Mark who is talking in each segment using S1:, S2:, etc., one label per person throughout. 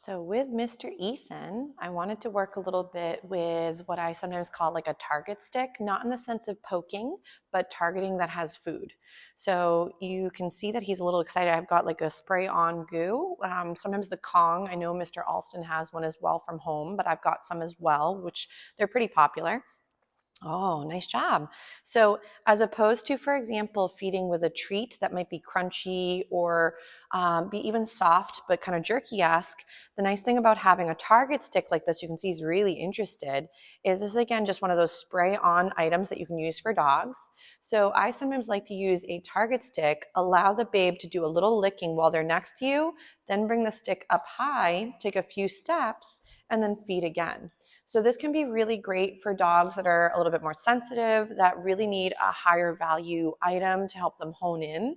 S1: So with Mr. Ethan, I wanted to work a little bit with what I sometimes call like a target stick, not in the sense of poking, but targeting that has food. So you can see that he's a little excited. I've got like a spray on goo. Sometimes the Kong, I know Mr. Alston has one as well from home, but I've got some as well, which they're pretty popular. Oh, nice job. So, as opposed to, for example, feeding with a treat that might be crunchy or be even soft but kind of jerky-esque, the nice thing about having a target stick like this, you can see he's really interested, is this again just one of those spray-on items that you can use for dogs. So, I sometimes like to use a target stick, allow the babe to do a little licking while they're next to you, then bring the stick up high, take a few steps, and then feed again. So this can be really great for dogs that are a little bit more sensitive, that really need a higher value item to help them hone in.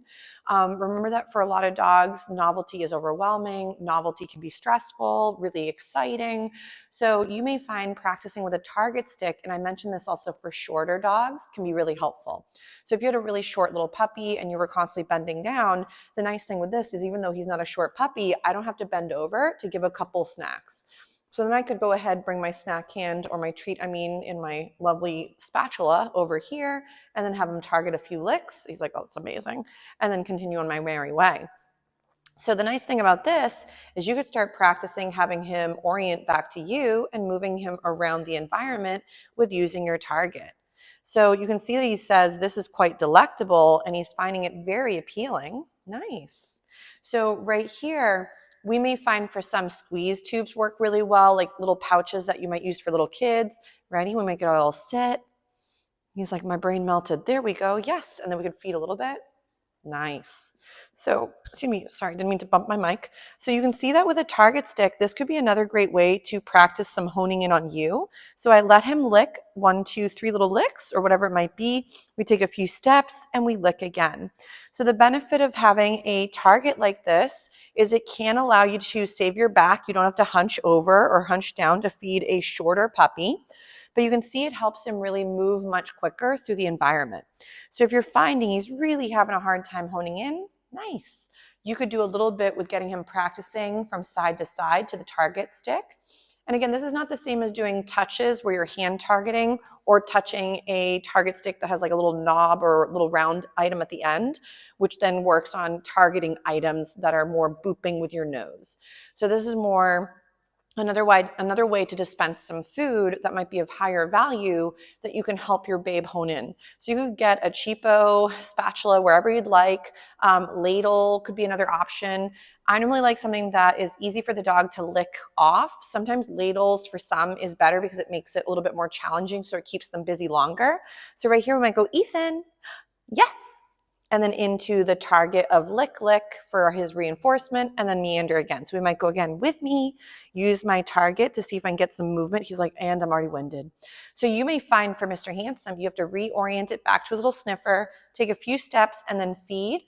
S1: Remember that for a lot of dogs, novelty is overwhelming. Novelty can be stressful, really exciting. So you may find practicing with a target stick, and I mentioned this also for shorter dogs, can be really helpful. So if you had a really short little puppy and you were constantly bending down, the nice thing with this is even though he's not a short puppy, I don't have to bend over to give a couple snacks. So then I could go ahead, bring my snack hand or my treat, in my lovely spatula over here, and then have him target a few licks. He's like, oh, it's amazing. And then continue on my merry way. So the nice thing about this is you could start practicing having him orient back to you and moving him around the environment with using your target. So you can see that he says this is quite delectable and he's finding it very appealing. Nice. So right here, we may find for some squeeze tubes work really well, like little pouches that you might use for little kids. Ready? We make it all sit. He's like, my brain melted. There we go. Yes. And then we could feed a little bit. Nice. So, excuse me, sorry, didn't mean to bump my mic. So you can see that with a target stick, this could be another great way to practice some honing in on you. So I let him lick 1, 2, 3 little licks or whatever it might be. We take a few steps and we lick again. So the benefit of having a target like this is it can allow you to save your back. You don't have to hunch over or hunch down to feed a shorter puppy. But you can see it helps him really move much quicker through the environment. So if you're finding he's really having a hard time honing in, nice. You could do a little bit with getting him practicing from side to side to the target stick. And again, this is not the same as doing touches where you're hand targeting or touching a target stick that has like a little knob or little round item at the end, which then works on targeting items that are more booping with your nose. So this is more another way to dispense some food that might be of higher value that you can help your babe hone in. So you could get a cheapo spatula wherever you'd like. Ladle could be another option. I normally like something that is easy for the dog to lick off. Sometimes ladles for some is better because it makes it a little bit more challenging, so it keeps them busy longer. So right here we might go, Ethan, yes. And then into the target of lick, lick for his reinforcement, and then meander again. So we might go again with me, use my target to see if I can get some movement. He's like, and I'm already winded. So you may find for Mr. Handsome, you have to reorient it back to his little sniffer, take a few steps, and then feed.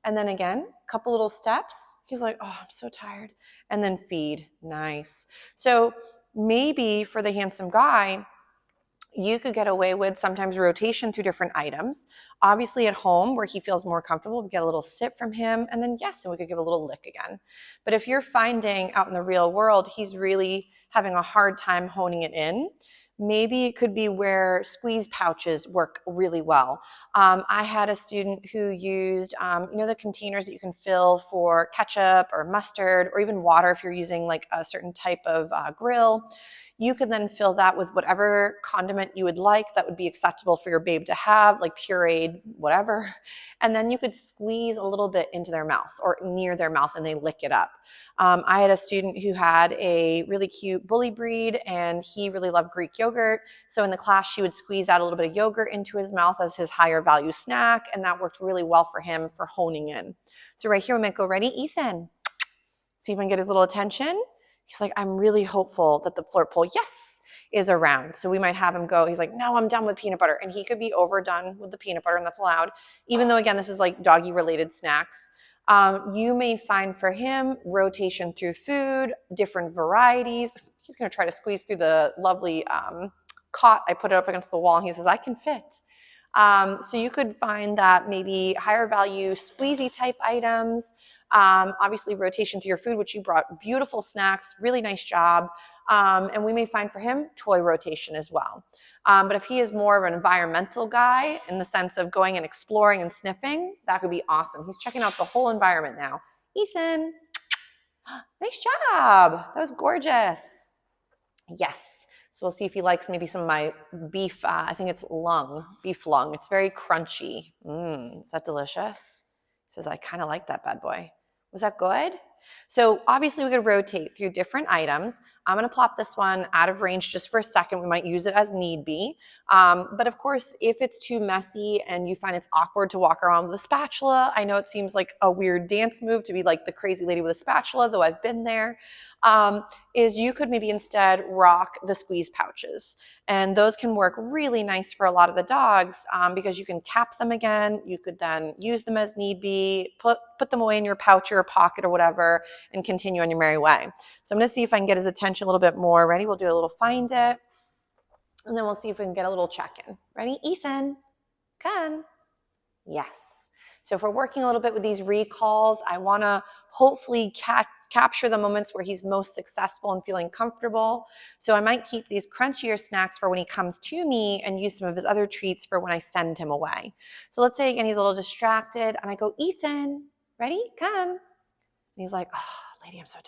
S1: And then again, a couple little steps. He's like, oh, I'm so tired. And then feed. Nice. So maybe for the handsome guy, you could get away with sometimes rotation through different items. Obviously at home where he feels more comfortable, we get a little sit from him, and then yes, and we could give a little lick again. But if you're finding out in the real world, he's really having a hard time honing it in, maybe it could be where squeeze pouches work really well. I had a student who used, the containers that you can fill for ketchup or mustard or even water if you're using like a certain type of grill. You can then fill that with whatever condiment you would like that would be acceptable for your babe to have, like pureed, whatever. And then you could squeeze a little bit into their mouth or near their mouth and they lick it up. I had a student who had a really cute bully breed and he really loved Greek yogurt. So in the class, she would squeeze out a little bit of yogurt into his mouth as his higher value snack. And that worked really well for him for honing in. So right here, we might go, ready, Ethan? See if I can get his little attention. He's like, I'm really hopeful that the flirt pole, yes, is around. So we might have him go, he's like, no, I'm done with peanut butter. And he could be overdone with the peanut butter, and that's allowed. Even though, again, this is like doggy-related snacks. You may find for him rotation through food, different varieties. He's going to try to squeeze through the lovely cot. I put it up against the wall, and he says, I can fit. So you could find that maybe higher value squeezy type items, Obviously, rotation to your food, which you brought beautiful snacks, really nice job. And we may find for him toy rotation as well. But if he is more of an environmental guy in the sense of going and exploring and sniffing, that could be awesome. He's checking out the whole environment now. Ethan, nice job. That was gorgeous. Yes. So we'll see if he likes maybe some of my beef. I think it's beef lung. It's very crunchy. Is that delicious? He says, I kind of like that bad boy. Was that good? So obviously we could rotate through different items. I'm going to plop this one out of range just for a second. We might use it as need be. But of course, if it's too messy and you find it's awkward to walk around with a spatula, I know it seems like a weird dance move to be like the crazy lady with a spatula, though I've been there. Is you could maybe instead rock the squeeze pouches. And those can work really nice for a lot of the dogs because you can cap them again. You could then use them as need be, put them away in your pouch or your pocket or whatever, and continue on your merry way. So I'm going to see if I can get his attention a little bit more. Ready? We'll do a little find it. And then we'll see if we can get a little check-in. Ready? Ethan, come. Yes. So if we're working a little bit with these recalls, I want to hopefully capture the moments where he's most successful and feeling comfortable. So I might keep these crunchier snacks for when he comes to me and use some of his other treats for when I send him away. So let's say again, he's a little distracted. I might go, Ethan, ready? Come. And he's like, oh, lady, I'm so tired.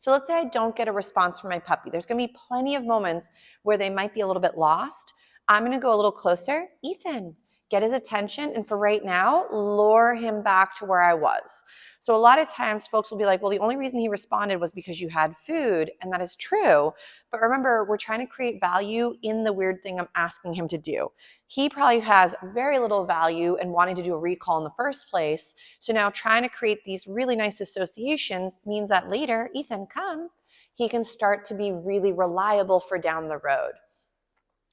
S1: So let's say I don't get a response from my puppy. There's going to be plenty of moments where they might be a little bit lost. I'm going to go a little closer. Ethan, get his attention. And for right now, lure him back to where I was. So a lot of times folks will be like, well, the only reason he responded was because you had food. And that is true. But remember, we're trying to create value in the weird thing I'm asking him to do. He probably has very little value in wanting to do a recall in the first place. So now trying to create these really nice associations means that later, Ethan, come, he can start to be really reliable for down the road.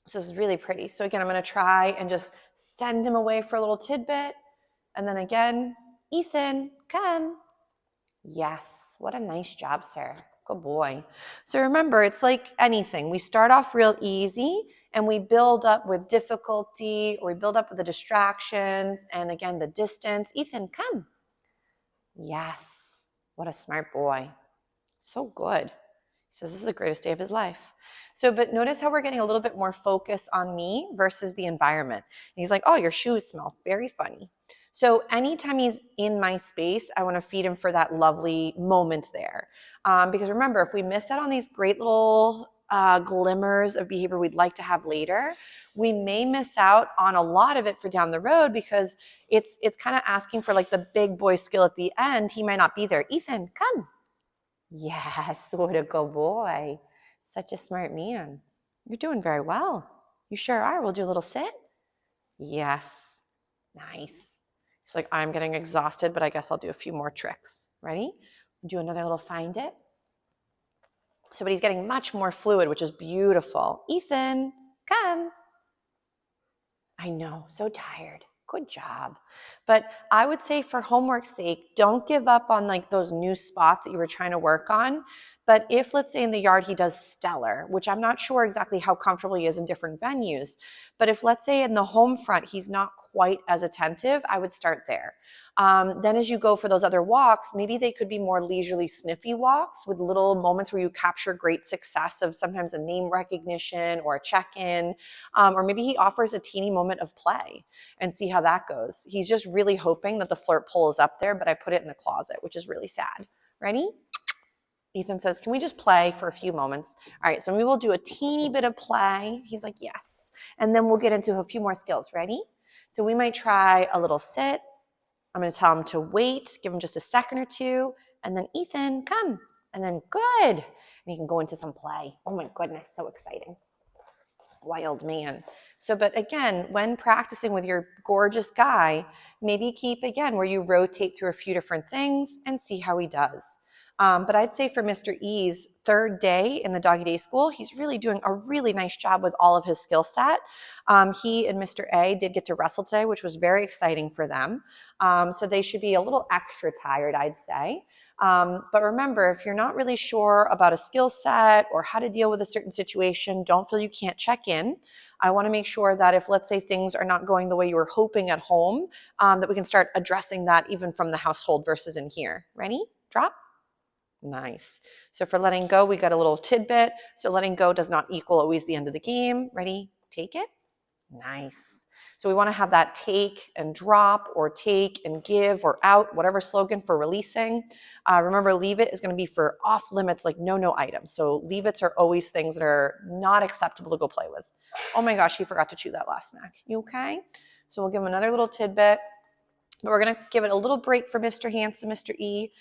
S1: So this is really pretty. So again, I'm going to try and just send him away for a little tidbit. And then again, Ethan, come. Yes. What a nice job, sir. Good boy. So remember, it's like anything. We start off real easy and we build up with difficulty, or we build up with the distractions and again, the distance. Ethan, come. Yes. What a smart boy. So good. He says this is the greatest day of his life. So, but notice how we're getting a little bit more focus on me versus the environment. And he's like, oh, your shoes smell very funny. So anytime he's in my space, I want to feed him for that lovely moment there. Because remember, if we miss out on these great little glimmers of behavior we'd like to have later, we may miss out on a lot of it for down the road because it's kind of asking for like the big boy skill at the end. He might not be there. Ethan, come. Yes, what a good boy. Such a smart man. You're doing very well. You sure are. We'll do a little sit. Yes. Nice. He's like, I'm getting exhausted, but I guess I'll do a few more tricks. Ready? Do another little find it. So, but he's getting much more fluid, which is beautiful. Ethan, come. I know, so tired. Good job. But I would say for homework's sake, don't give up on like those new spots that you were trying to work on. But if, let's say in the yard, he does stellar, which I'm not sure exactly how comfortable he is in different venues. But if, let's say in the home front, he's not quite as attentive, I would start there. Then as you go for those other walks, maybe they could be more leisurely sniffy walks with little moments where you capture great success of sometimes a name recognition or a check-in, or maybe he offers a teeny moment of play and see how that goes. He's just really hoping that the flirt pole is up there, but I put it in the closet, which is really sad. Ready? Ethan says, can we just play for a few moments? All right, so we will do a teeny bit of play. He's like, yes. And then we'll get into a few more skills. Ready? So we might try a little sit. I'm going to tell him to wait, give him just a second or two, and then Ethan, come. And then good. And he can go into some play. Oh my goodness, so exciting. Wild man. So, but again, when practicing with your gorgeous guy, maybe keep again where you rotate through a few different things and see how he does. But I'd say for Mr. E's third day in the doggy day school, he's really doing a really nice job with all of his skill set. He and Mr. A did get to wrestle today, which was very exciting for them. So they should be a little extra tired, I'd say. But remember, if you're not really sure about a skill set or how to deal with a certain situation, don't feel you can't check in. I want to make sure that if, let's say, things are not going the way you were hoping at home, that we can start addressing that even from the household versus in here. Ready? Drop. Nice. So for letting go, we got a little tidbit. So letting go does not equal always the end of the game. Ready? Take it. Nice. So we want to have that take and drop, or take and give, or out, whatever slogan for releasing. Remember, leave it is going to be for off limits, like no items. So leave it's are always things that are not acceptable to go play with. Oh my gosh, he forgot to chew that last snack. You okay? So we'll give him another little tidbit. But we're going to give it a little break for Mr. Handsome, Mr. E.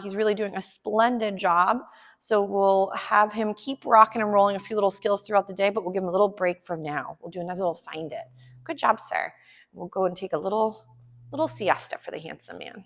S1: He's really doing a splendid job. So we'll have him keep rocking and rolling a few little skills throughout the day, but we'll give him a little break from now. We'll do another little find it. Good job, sir. We'll go and take a little siesta for the handsome man.